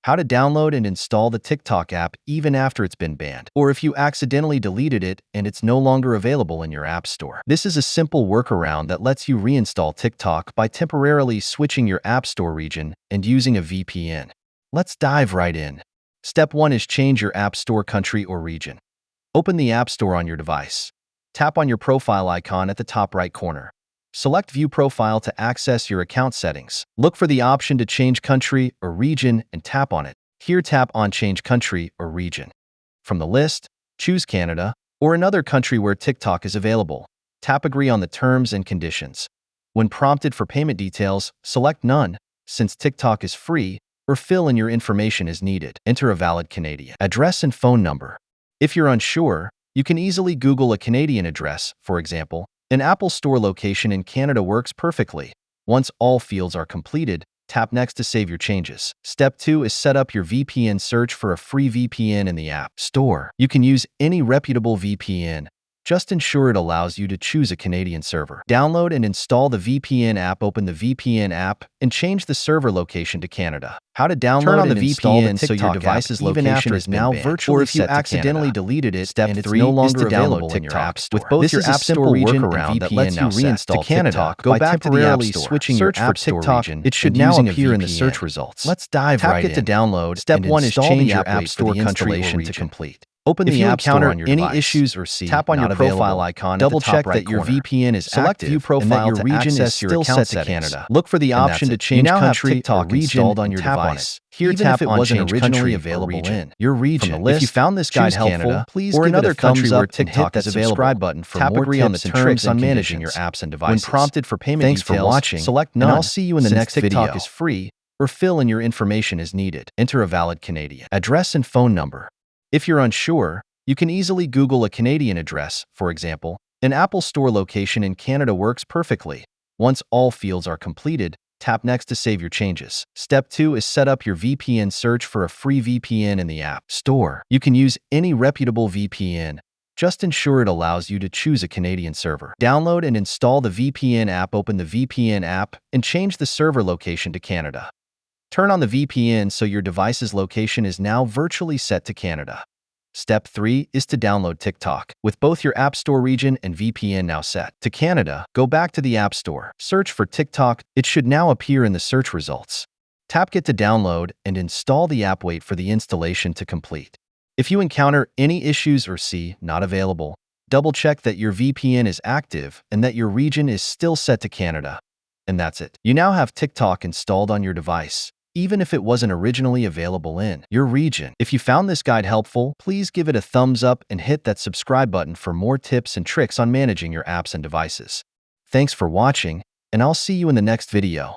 How to download and install the TikTok app even after it's been banned, or if you accidentally deleted it and it's no longer available in your app store. This is a simple workaround that lets you reinstall TikTok by temporarily switching your app store region and using a VPN. Let's dive right in. Step 1 is change your app store country or region. Open the app store on your device. Tap on your profile icon at the top right corner. Select View Profile to access your account settings. Look for the option to change country or region and tap on it. Here, tap on Change Country or Region. From the list, choose Canada or another country where TikTok is available. Tap Agree on the terms and conditions. When prompted for payment details, select None, since TikTok is free, or fill in your information as needed. Enter a valid Canadian address and phone number. If you're unsure, you can easily Google a Canadian address, for example. An Apple Store location in Canada works perfectly. Once all fields are completed, tap Next to save your changes. Step 2 is set up your VPN. Search for a free VPN in the App Store. You can use any reputable VPN. Just ensure it allows you to choose a Canadian server. Download and install the VPN app. Open the VPN app and change the server location to Canada. How to download Turn on and the install the VPN TikTok so your device's app even location after has it's been now banned, virtually or if you set to accidentally Canada. deleted it Step and it's 3 no is longer to available download in your TikTok app store. with both This your is a app store simple region workaround and that VPN lets you now set reinstall to Canada. TikTok Go by back to the app temporarily store. switching Search your for app store TikTok. region It should and now using a appear in the VPN. search results. Let's dive Tap right Get to in. download. Step and 1 is install change the your app. app Wait for store the country or installation to region. complete. Open If the you app store encounter on your any device. issues or see Tap on your not profile available, icon double at the top check right that your corner. VPN is Select active View Profile and that your to region is access your still account set to settings. Canada. Look for the And option that's to it. You change now have country TikTok or region installed on and your tap on device. it. Here, Even tap if it on wasn't Change originally Country or available Region. in your region. From the list, If you found this guide choose helpful, Canada please or give it another a thumbs country up where and hit TikTok that is subscribe available. button for Tap more Agree on the tips and terms tricks on and managing your conditions. apps and When devices. prompted for payment Thanks details, for watching. select And I'll None, see you in the since next TikTok video. is free, Or fill in your information as needed. Enter a valid Canadian address and phone number. If you're unsure, you can easily Google a Canadian address, for example. An Apple Store location in Canada works perfectly. Once all fields are completed, tap Next to save your changes. Step 2 is set up your VPN. Search for a free VPN in the App Store. You can use any reputable VPN. Just ensure it allows you to choose a Canadian server. Download and install the VPN app. Open the VPN app and change the server location to Canada. Turn on the VPN so your device's location is now virtually set to Canada. Step 3 is to download TikTok. With both your App Store region and VPN now set to Canada, go back to the App Store. Search for TikTok. It should now appear in the search results. Tap Get to download and install the app. Wait for the installation to complete. If you encounter any issues or see not available, double-check that your VPN is active and that your region is still set to Canada. And that's it. You now have TikTok installed on your device, even if it wasn't originally available in your region. If you found this guide helpful, please give it a thumbs up and hit that subscribe button for more tips and tricks on managing your apps and devices. Thanks for watching, and I'll see you in the next video.